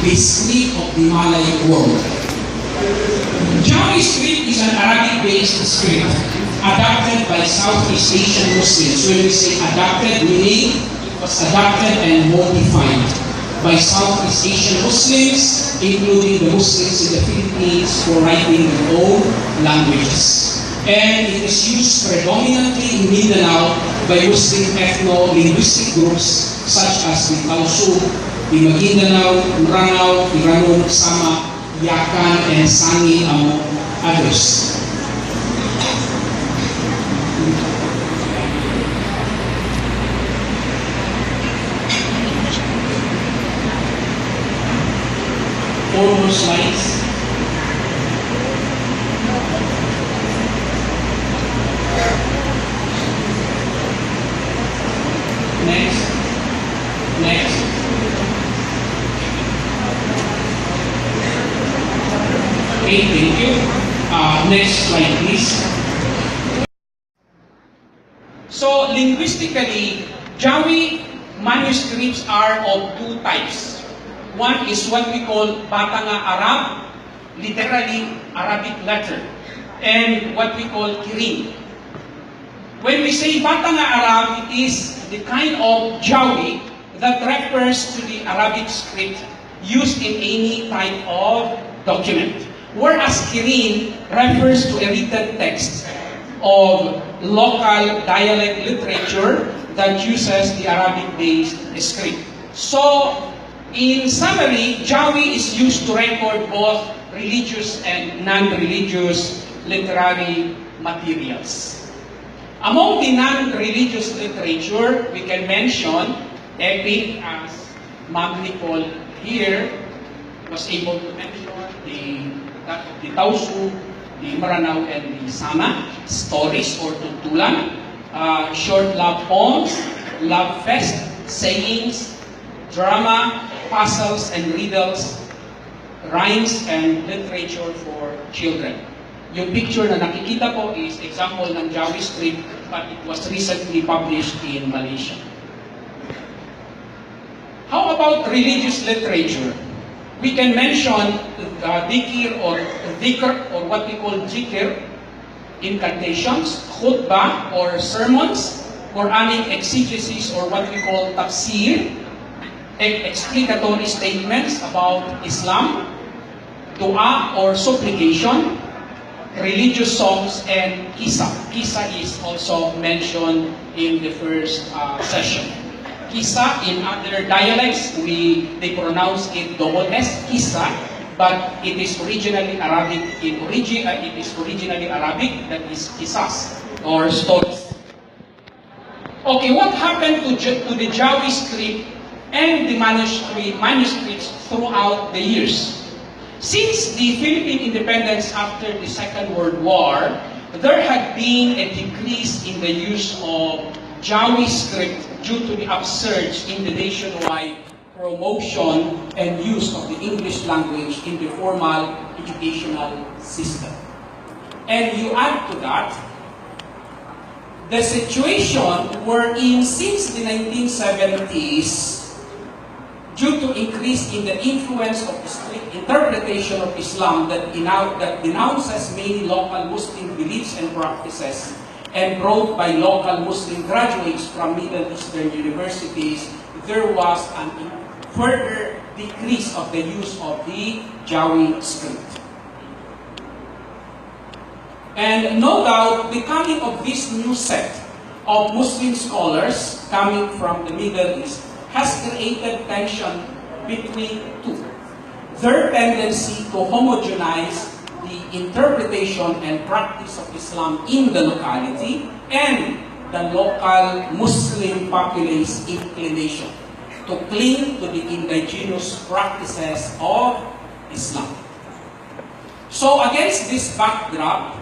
the script of the Malay world. Jawi script is an Arabic-based script adopted by Southeast Asian Muslims. When we say adopted, meaning it was adopted and modified by Southeast Asian Muslims, including the Muslims in the Philippines, for writing their own languages. And it is used predominantly in Mindanao by Muslim ethno-linguistic groups such as the Tausug, the Marginalia, Mindanao, Iranong, Sama, Yakan, and Sangi, among others. Four more slides. Next. Okay, thank you. Next slide, please. So, linguistically, Jawi manuscripts are of two types. One is what we call Batanga Arab, literally Arabic letter, and what we call Kirin. When we say Batanga Arab, it is the kind of Jawi that refers to the Arabic script used in any type of document. Whereas Kirin refers to a written text of local dialect literature that uses the Arabic-based script. So, in summary, Jawi is used to record both religious and non-religious literary materials. Among the non-religious literature, we can mention epic, as Ma'am Nicole here was able to mention, the Tausug, the Maranao, and the Sama, stories or tuntulan, short love poems, love fest, sayings, drama, puzzles and riddles, rhymes, and literature for children. Yung picture na nakikita po is example ng Jawi script, but it was recently published in Malaysia. How about religious literature? We can mention dhikr or what we call zikr, incantations, khutbah or sermons, Quranic exegesis or what we call tafsir, explanatory statements about Islam, dua or supplication, religious songs, and kisa. Kisa is also mentioned in the first session. Kisa, in other dialects, they pronounce it double S, kisa, but it is originally Arabic. It is originally Arabic, that is kisas, or stories. Okay, what happened to the Jawi script and the manuscripts throughout the years? Since the Philippine independence after the Second World War, there had been a decrease in the use of Jawi script due to the upsurge in the nationwide promotion and use of the English language in the formal educational system. And you add to that the situation wherein since the 1970s, due to increase in the influence of the strict interpretation of Islam that denounces many local Muslim beliefs and practices and brought by local Muslim graduates from Middle Eastern universities, there was a further decrease of the use of the Jawi script. And no doubt, the coming of this new set of Muslim scholars coming from the Middle East has created tension between two. Their tendency to homogenize the interpretation and practice of Islam in the locality and the local Muslim populace's inclination to cling to the indigenous practices of Islam. So against this backdrop,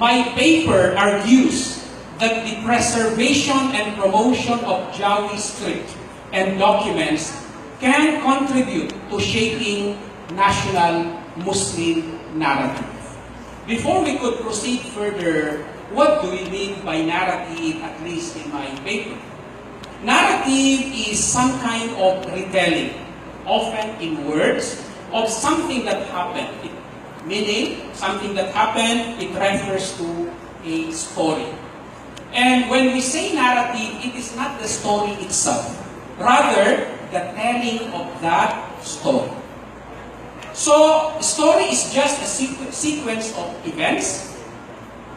my paper argues that the preservation and promotion of Jawi script and documents can contribute to shaping national Muslim narrative. Before we could proceed further, what do we mean by narrative, at least in my paper? Narrative is some kind of retelling often in words, of something that happened. Meaning, something that happened, it refers to a story. And when we say narrative, it is not the story itself, rather the telling of that story. So, story is just a sequence of events,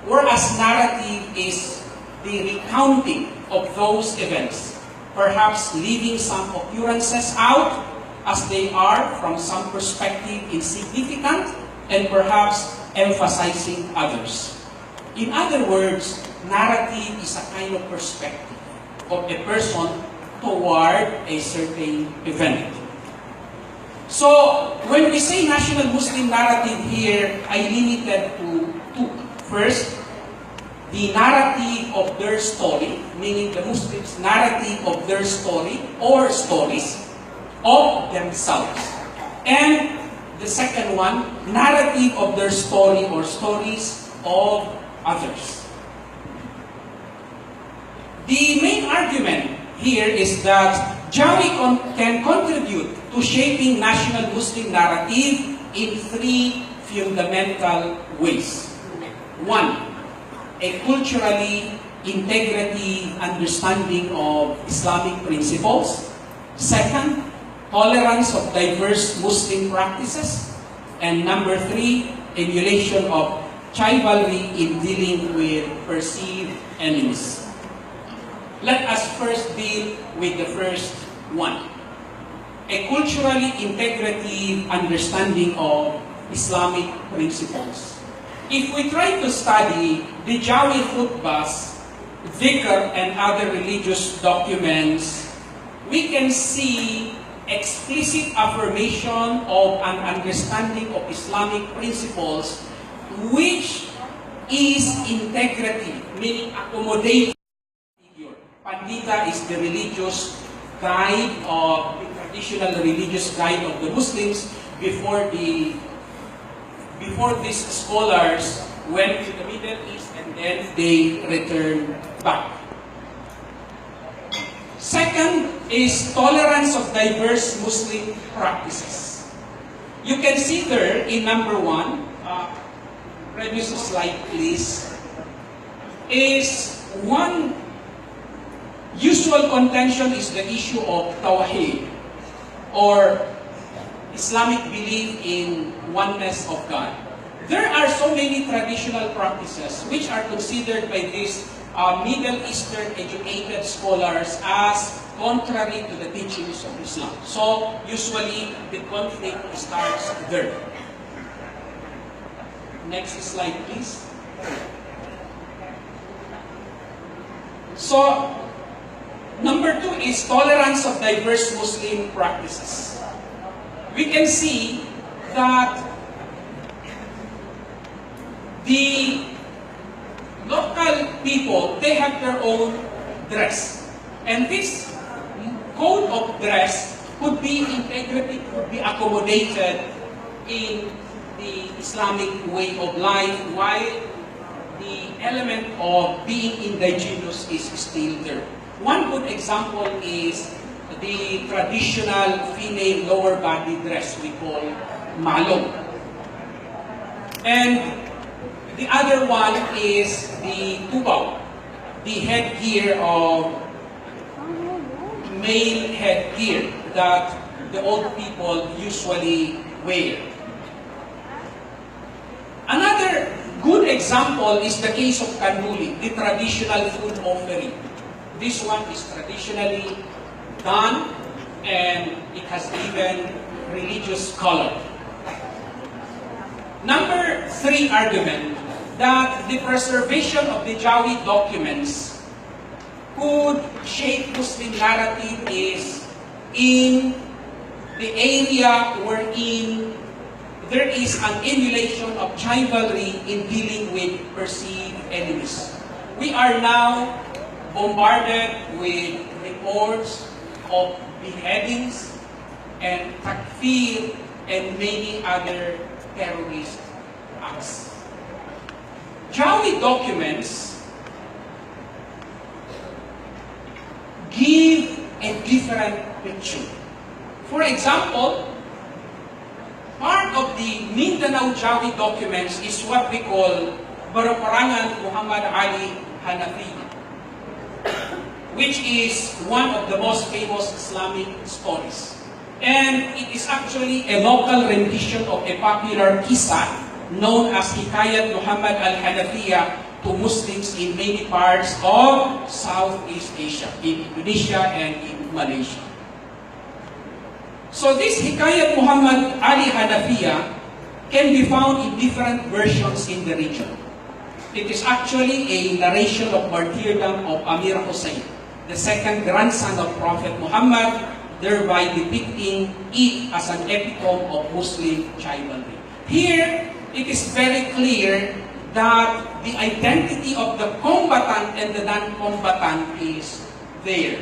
whereas narrative is the recounting of those events, perhaps leaving some occurrences out as they are from some perspective insignificant, and perhaps emphasizing others. In other words, narrative is a kind of perspective of a person toward a certain event. So, when we say national Muslim narrative here, I limited to two. First, the narrative of their story, meaning the Muslims' narrative of their story or stories of themselves. And the second one, narrative of their story or stories of others. The main argument here is that Jawi can contribute to shaping national Muslim narrative in three fundamental ways. One, a culturally integrative understanding of Islamic principles. Second, tolerance of diverse Muslim practices. And number three, emulation of chivalry in dealing with perceived enemies. Let us first deal with the first one. A culturally integrative understanding of Islamic principles. If we try to study the Jawi khutbahs, dhikr, and other religious documents, we can see explicit affirmation of an understanding of Islamic principles which is integrity, meaning accommodating figure. Pandita is the religious guide of the traditional religious guide of the Muslims before these scholars went to the Middle East and then they returned back. Second is tolerance of diverse Muslim practices. You can see there in number one, previous slide please, is one usual contention is the issue of Tawheed, or Islamic belief in oneness of God. There are so many traditional practices which are considered by these Middle Eastern educated scholars as contrary to the teachings of Islam. So, usually, the conflict starts there. Next slide, please. So, number two is tolerance of diverse Muslim practices. We can see that the local people, they have their own dress. And this code of dress could be integrated, could be accommodated in the Islamic way of life, while the element of being indigenous is still there. One good example is the traditional female lower body dress we call malong. And the other one is the tubaw, the headgear of male headgear that the old people usually wear. Another good example is the case of kanduli, the traditional food offering. This one is traditionally done and it has even religious color. Number three argument, that the preservation of the Jawi documents could shape Muslim narrative is in the area wherein there is an emulation of chivalry in dealing with perceived enemies. We are now bombarded with reports of beheadings and takfir and many other terrorist acts. Jawi documents give a different picture. For example, part of the Mindanao Jawi Documents is what we call Baraparangan Muhammad Ali Hanafiyyah, which is one of the most famous Islamic stories. And it is actually a local rendition of a popular kisa known as Hikayat Muhammad al-Hanafiyyah to Muslims in many parts of Southeast Asia, in Indonesia and in Malaysia. So this Hikayat Muhammad Ali Hanafiyyah can be found in different versions in the region. It is actually a narration of martyrdom of Amir Hussein, the second grandson of Prophet Muhammad, thereby depicting it as an epitome of Muslim chivalry. Here, it is very clear that the identity of the combatant and the non-combatant is there.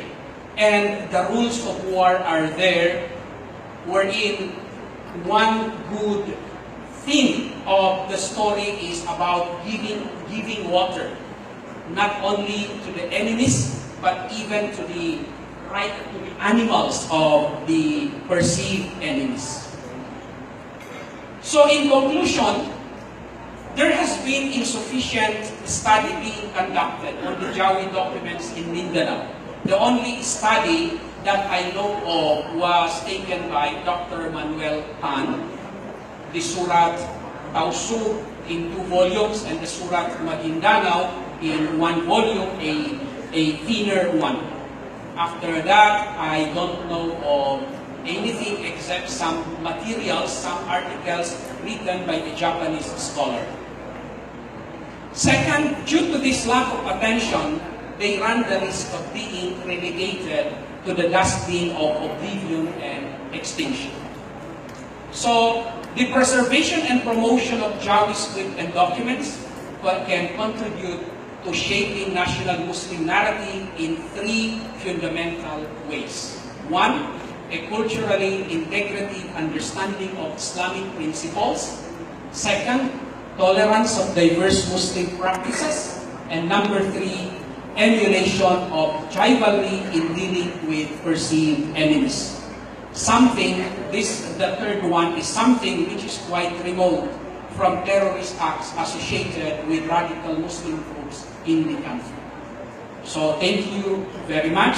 And the rules of war are there, wherein one good thing of the story is about giving water, not only to the enemies, but even to the animals of the perceived enemies. So in conclusion, there has been insufficient study being conducted on the Jawi documents in Mindanao. The only study that I know of was taken by Dr. Manuel Tan, the Surat Tausug in 2 volumes and the Surat Mindanao in 1 volume, a thinner one. After that, I don't know of anything except some materials, some articles written by a Japanese scholar. Second, due to this lack of attention, they run the risk of being relegated to the dustbin of oblivion and extinction. So, the preservation and promotion of Jawi script and documents can contribute to shaping national Muslim narrative in 3 fundamental ways. 1, a culturally integrative understanding of Islamic principles. 2nd, tolerance of diverse Muslim practices. And number 3, emulation of chivalry in dealing with perceived enemies. The third one is something which is quite remote from terrorist acts associated with radical Muslim groups in the country. So thank you very much.